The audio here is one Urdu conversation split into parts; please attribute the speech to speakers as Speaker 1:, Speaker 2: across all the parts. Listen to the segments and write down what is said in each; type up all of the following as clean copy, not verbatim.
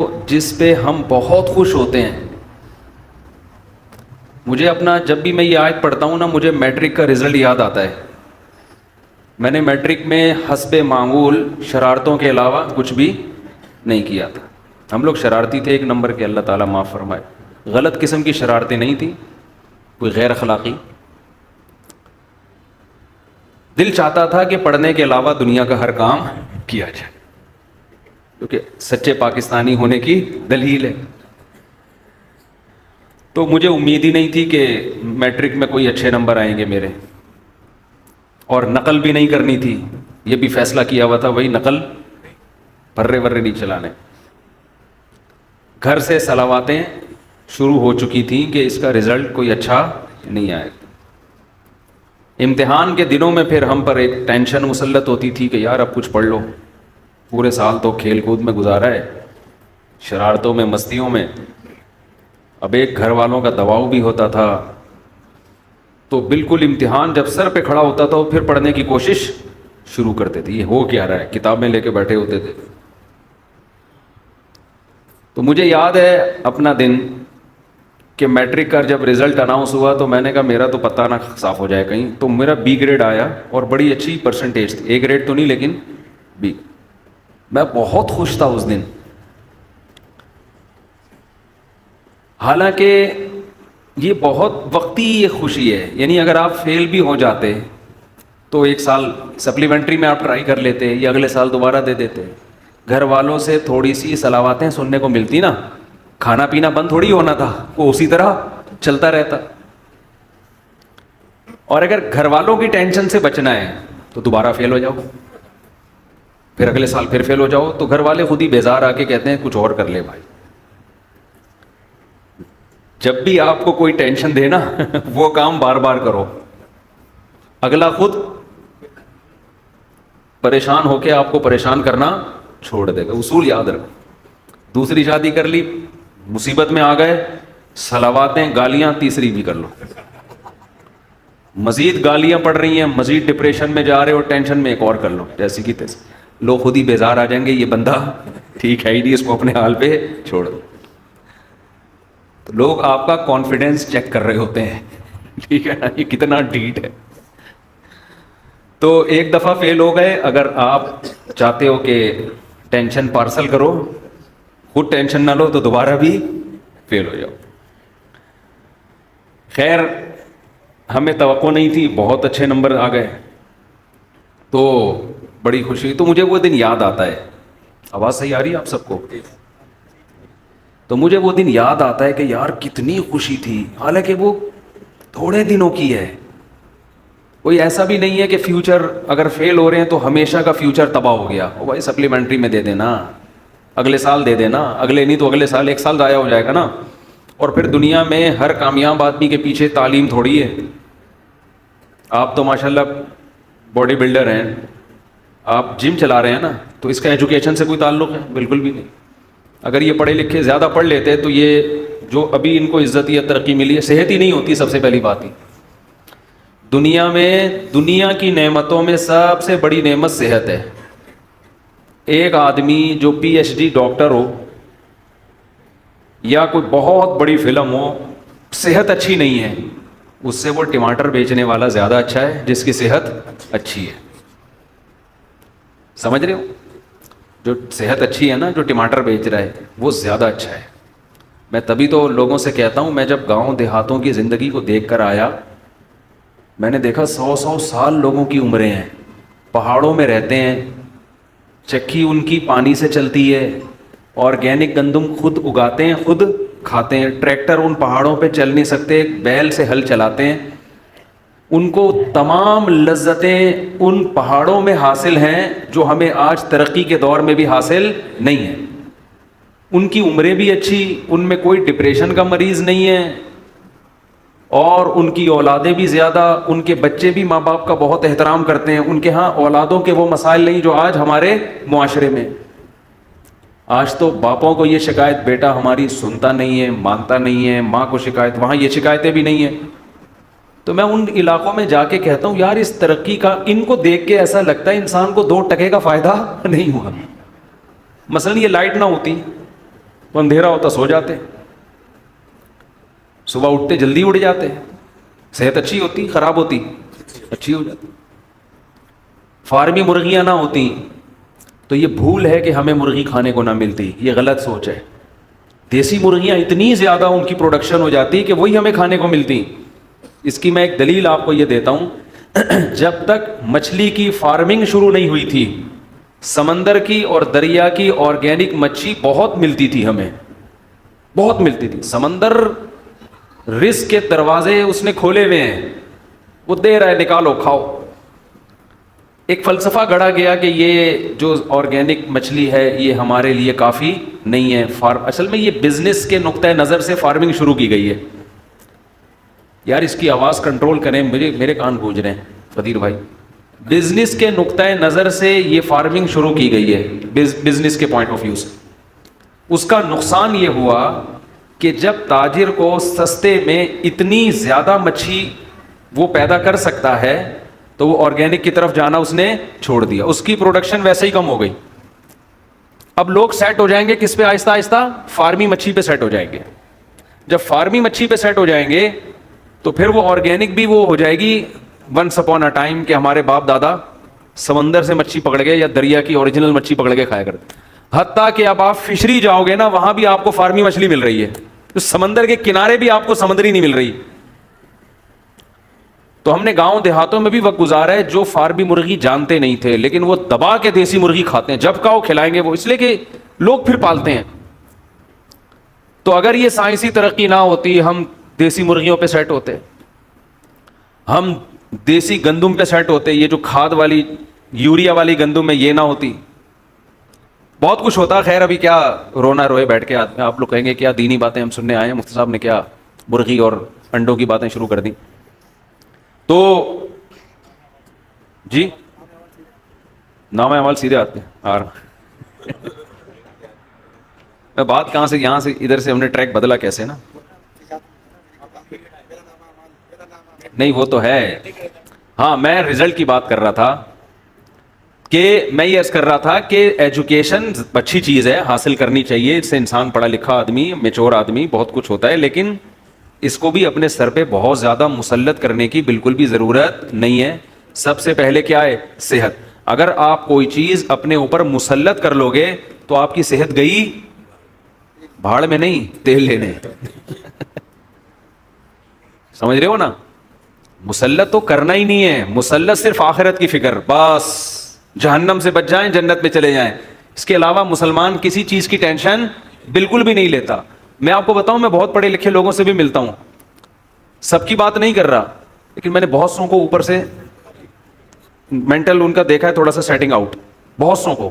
Speaker 1: جس پہ ہم بہت خوش ہوتے ہیں. مجھے اپنا جب بھی میں یہ آیت پڑھتا ہوں نا مجھے میٹرک کا رزلٹ یاد آتا ہے. میں نے میٹرک میں حسب معمول شرارتوں کے علاوہ کچھ بھی نہیں کیا تھا. ہم لوگ شرارتی تھے ایک نمبر کے, اللہ تعالیٰ معاف فرمائے. غلط قسم کی شرارتیں نہیں تھیں, کوئی غیر اخلاقی. دل چاہتا تھا کہ پڑھنے کے علاوہ دنیا کا ہر کام کیا جائے, کیونکہ سچے پاکستانی ہونے کی دلیل ہے. تو مجھے امید ہی نہیں تھی کہ میٹرک میں کوئی اچھے نمبر آئیں گے میرے, اور نقل بھی نہیں کرنی تھی. یہ بھی فیصلہ کیا ہوا تھا وہی نقل پرے ورے نہیں چلانے. گھر سے صلواتیں شروع ہو چکی تھیں کہ اس کا رزلٹ کوئی اچھا نہیں آئے. امتحان کے دنوں میں پھر ہم پر ایک ٹینشن مسلط ہوتی تھی کہ یار اب کچھ پڑھ لو, پورے سال تو کھیل کود میں گزارا ہے, شرارتوں میں مستیوں میں. اب ایک گھر والوں کا دباؤ بھی ہوتا تھا, تو بالکل امتحان جب سر پہ کھڑا ہوتا تھا وہ پھر پڑھنے کی کوشش شروع کرتے تھے. یہ ہو کیا رہا ہے, کتابیں لے کے بیٹھے ہوتے تھے. تو مجھے یاد ہے اپنا دن کہ میٹرک کا جب رزلٹ اناؤنس ہوا تو میں نے کہا میرا تو پتہ نہ صاف ہو جائے کہیں. تو میرا بی گریڈ آیا اور بڑی اچھی پرسنٹیج تھی. اے گریڈ تو نہیں لیکن بی. میں بہت خوش تھا اس دن. حالانکہ یہ بہت وقتی یہ خوشی ہے, یعنی اگر آپ فیل بھی ہو جاتے تو ایک سال سپلیمنٹری میں آپ ٹرائی کر لیتے یا اگلے سال دوبارہ دے دیتے. گھر والوں سے تھوڑی سی صلواتیں سننے کو ملتی نا, کھانا پینا بند تھوڑی ہونا تھا, وہ اسی طرح چلتا رہتا. اور اگر گھر والوں کی ٹینشن سے بچنا ہے تو دوبارہ فیل ہو جاؤ, پھر اگلے سال پھر فیل ہو جاؤ, تو گھر والے خود ہی بیزار آ کے کہتے ہیں کچھ اور کر لے بھائی. جب بھی آپ کو کوئی ٹینشن دے نا وہ کام بار بار کرو, اگلا خود پریشان ہو کے آپ کو پریشان کرنا چھوڑ دے گا. اصول یاد رکھو. دوسری شادی کر لی, مصیبت میں آ گئے, صلواتیں گالیاں تیسری بھی کر لو. مزید گالیاں پڑ رہی ہیں, مزید ڈپریشن میں جا رہے ہو, ٹینشن میں ایک اور کر لو جیسی کی تیسی. لوگ خود ہی بیزار آ جائیں گے, یہ بندہ ٹھیک ہے ہی نہیں, اس کو اپنے حال پہ چھوڑ دو. تو لوگ آپ کا کانفیڈینس چیک کر رہے ہوتے ہیں, ٹھیک ہے نا, یہ کتنا ڈھیٹ ہے. تو ایک دفعہ فیل ہو گئے, اگر آپ چاہتے ہو کہ ٹینشن پارسل کرو, خود ٹینشن نہ لو, تو دوبارہ بھی فیل ہو جاؤ. خیر ہمیں توقع نہیں تھی, بہت اچھے نمبر آ گئے تو بڑی خوشی. تو مجھے وہ دن یاد آتا ہے. آواز صحیح آ رہی ہے آپ سب کو؟ تو مجھے وہ دن یاد آتا ہے کہ یار کتنی خوشی تھی, حالانکہ وہ تھوڑے دنوں کی ہے. کوئی ایسا بھی نہیں ہے کہ فیوچر اگر فیل ہو رہے ہیں تو ہمیشہ کا فیوچر تباہ ہو گیا. وہ بھائی سپلیمنٹری میں دے دینا, اگلے سال دے دینا, اگلے نہیں تو اگلے سال, ایک سال ضائع ہو جائے گا نا. اور پھر دنیا میں ہر کامیاب آدمی کے پیچھے تعلیم تھوڑی ہے. آپ تو ماشاءاللہ باڈی بلڈر ہیں, آپ جم چلا رہے ہیں نا, تو اس کا ایجوکیشن سے کوئی تعلق ہے؟ بالکل بھی نہیں. اگر یہ پڑھے لکھے زیادہ پڑھ لیتے تو یہ جو ابھی ان کو عزت یا ترقی ملی ہے, صحت ہی نہیں ہوتی. سب سے پہلی بات ہی دنیا میں, دنیا کی نعمتوں میں سب سے بڑی نعمت صحت ہے. ایک آدمی جو پی ایچ ڈی ڈاکٹر ہو یا کوئی بہت بڑی فلم ہو, صحت اچھی نہیں ہے, اس سے وہ ٹماٹر بیچنے والا زیادہ اچھا ہے جس کی صحت اچھی ہے. سمجھ رہے ہو؟ جو صحت اچھی ہے نا, جو ٹماٹر بیچ رہا ہے وہ زیادہ اچھا ہے. میں تبھی تو لوگوں سے کہتا ہوں, میں جب گاؤں دیہاتوں کی زندگی کو دیکھ کر آیا, میں نے دیکھا 100 سال لوگوں کی عمریں ہیں, پہاڑوں میں رہتے ہیں, چکی ان کی پانی سے چلتی ہے, آرگینک گندم خود اگاتے ہیں, خود کھاتے ہیں. ٹریکٹر ان پہاڑوں پہ چل نہیں سکتے, بیل سے ہل چلاتے ہیں. ان کو تمام لذتیں ان پہاڑوں میں حاصل ہیں جو ہمیں آج ترقی کے دور میں بھی حاصل نہیں ہیں. ان کی عمریں بھی اچھی, ان میں کوئی ڈپریشن کا مریض نہیں ہے, اور ان کی اولادیں بھی زیادہ, ان کے بچے بھی ماں باپ کا بہت احترام کرتے ہیں. ان کے ہاں اولادوں کے وہ مسائل نہیں جو آج ہمارے معاشرے میں. آج تو باپوں کو یہ شکایت, بیٹا ہماری سنتا نہیں ہے, مانتا نہیں ہے, ماں کو شکایت, وہاں یہ شکایتیں بھی نہیں ہیں. تو میں ان علاقوں میں جا کے کہتا ہوں یار اس ترقی کا, ان کو دیکھ کے ایسا لگتا ہے انسان کو 2 ٹکے کا فائدہ نہیں ہوا. مثلا یہ لائٹ نہ ہوتی تو اندھیرا ہوتا سو جاتے, صبح اٹھتے جلدی اٹھ جاتے, صحت اچھی ہوتی خراب ہوتی, اچھی ہو جاتی. فارمی مرغیاں نہ ہوتی تو یہ بھول ہے کہ ہمیں مرغی کھانے کو نہ ملتی, یہ غلط سوچ ہے. دیسی مرغیاں اتنی زیادہ ان کی پروڈکشن ہو جاتی کہ وہی ہمیں کھانے کو ملتی. اس کی میں ایک دلیل آپ کو یہ دیتا ہوں, جب تک مچھلی کی فارمنگ شروع نہیں ہوئی تھی, سمندر کی اور دریا کی آرگینک مچھلی بہت ملتی تھی, ہمیں بہت ملتی تھی. سمندر رزق کے دروازے اس نے کھولے ہوئے ہیں, وہ دے رہا ہے نکالو کھاؤ. ایک فلسفہ گڑھا گیا کہ یہ جو آرگینک مچھلی ہے یہ ہمارے لیے کافی نہیں ہے. اصل میں یہ بزنس کے نقطۂ نظر سے فارمنگ شروع کی گئی ہے. یار اس کی آواز کنٹرول کریں, میرے کان گونج رہے ہیں فدیر بھائی. بزنس کے نقطۂ نظر سے یہ فارمنگ شروع کی گئی ہے, بزنس کے پوائنٹ آف ویو سے. اس کا نقصان یہ ہوا کہ جب تاجر کو سستے میں اتنی زیادہ مچھلی وہ پیدا کر سکتا ہے تو وہ آرگینک کی طرف جانا اس نے چھوڑ دیا, اس کی پروڈکشن ویسے ہی کم ہو گئی. اب لوگ سیٹ ہو جائیں گے کس پہ, آہستہ آہستہ فارمی مچھلی پہ سیٹ ہو جائیں گے. جب فارمی مچھلی پہ سیٹ ہو جائیں گے تو پھر وہ آرگینک بھی وہ ہو جائے گی ونس اپون اے ٹائم کہ ہمارے باپ دادا سمندر سے مچھلی پکڑ گئے یا دریا کی اوریجنل مچھلی پکڑ کے کھایا کرتے. حتیٰ کہ اب آپ فشری جاؤ گے نا, وہاں بھی آپ کو فارمی مچھلی مل رہی ہے, تو سمندر کے کنارے بھی آپ کو سمندری نہیں مل رہی. تو ہم نے گاؤں دیہاتوں میں بھی وقت گزارا ہے جو فارمی مرغی جانتے نہیں تھے, لیکن وہ دبا کے دیسی مرغی کھاتے ہیں, جب کہو کھلائیں گے وہ, اس لیے کہ لوگ پھر پالتے ہیں. تو اگر یہ سائنسی ترقی نہ ہوتی ہم دیسی مرغیوں پہ سیٹ ہوتے, ہم دیسی گندم پہ سیٹ ہوتے, یہ جو کھاد والی یوریا والی گندم ہے یہ نہ ہوتی, بہت کچھ ہوتا. خیر ابھی کیا رونا روئے بیٹھ کے آپ لوگ کہیں گے کیا دینی باتیں ہم سننے آئے ہیں, مفتی صاحب نے کیا مرغی اور انڈوں کی باتیں شروع کر دی. تو جی نام عمل سیدھے آتے ہیں. میں بات کہاں سے یہاں سے ادھر سے ہم نے ٹریک بدلا کیسے نا, نہیں وہ تو ہے. ہاں میں رزلٹ کی بات کر رہا تھا کہ میں یہ عرض کر رہا تھا کہ ایجوکیشن اچھی چیز ہے, حاصل کرنی چاہیے, اس سے انسان پڑھا لکھا آدمی, میچور آدمی, بہت کچھ ہوتا ہے, لیکن اس کو بھی اپنے سر پہ بہت زیادہ مسلط کرنے کی بالکل بھی ضرورت نہیں ہے. سب سے پہلے کیا ہے, صحت. اگر آپ کوئی چیز اپنے اوپر مسلط کر لو گے تو آپ کی صحت گئی بھاڑ میں, نہیں تیل لینے. سمجھ رہے ہو نا, مسلط تو کرنا ہی نہیں ہے, مسلط صرف آخرت کی فکر, بس جہنم سے بچ جائیں جنت میں چلے جائیں. اس کے علاوہ مسلمان کسی چیز کی ٹینشن بالکل بھی نہیں لیتا. میں آپ کو بتاؤں, میں بہت پڑھے لکھے لوگوں سے بھی ملتا ہوں, سب کی بات نہیں کر رہا, لیکن میں نے بہت سو کو اوپر سے مینٹل ان کا دیکھا ہے تھوڑا سا سیٹنگ آؤٹ, بہت سو کو,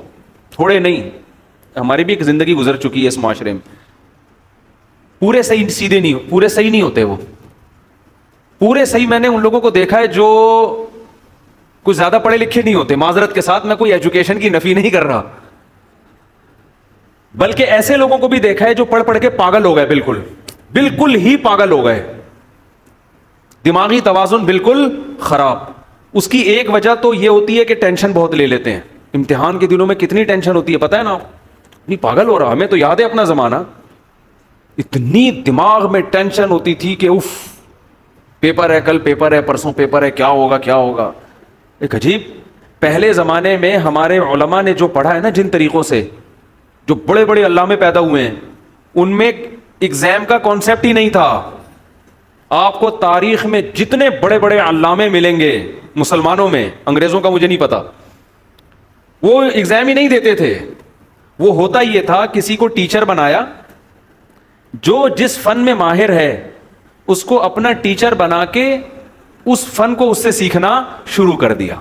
Speaker 1: تھوڑے نہیں. ہماری بھی ایک زندگی گزر چکی ہے اس معاشرے میں. پورے صحیح سیدھے نہیں, پورے صحیح نہیں ہوتے, وہ پورے صحیح میں نے ان لوگوں کو دیکھا ہے جو کچھ زیادہ پڑھے لکھے نہیں ہوتے. معذرت کے ساتھ میں کوئی ایجوکیشن کی نفی نہیں کر رہا, بلکہ ایسے لوگوں کو بھی دیکھا ہے جو پڑھ پڑھ کے پاگل ہو گئے, بالکل بالکل ہی پاگل ہو گئے, دماغی توازن بالکل خراب. اس کی ایک وجہ تو یہ ہوتی ہے کہ ٹینشن بہت لے لیتے ہیں. امتحان کے دنوں میں کتنی ٹینشن ہوتی ہے پتہ ہے نا, نہیں پاگل ہو رہا. ہمیں تو یاد ہے اپنا زمانہ, اتنی دماغ میں ٹینشن ہوتی تھی کہ اف پیپر ہے, کل پیپر ہے, پرسوں پیپر ہے, کیا ہوگا کیا ہوگا. ایک عجیب, پہلے زمانے میں ہمارے علماء نے جو پڑھا ہے نا جن طریقوں سے, جو بڑے بڑے علامے پیدا ہوئے ہیں, ان میں ایگزام کا کانسیپٹ ہی نہیں تھا. آپ کو تاریخ میں جتنے بڑے بڑے علامے ملیں گے مسلمانوں میں, انگریزوں کا مجھے نہیں پتا, وہ ایگزام ہی نہیں دیتے تھے. وہ ہوتا یہ تھا کسی کو ٹیچر بنایا, جو جس فن میں ماہر ہے اس کو اپنا ٹیچر بنا کے اس فن کو اس سے سیکھنا شروع کر دیا.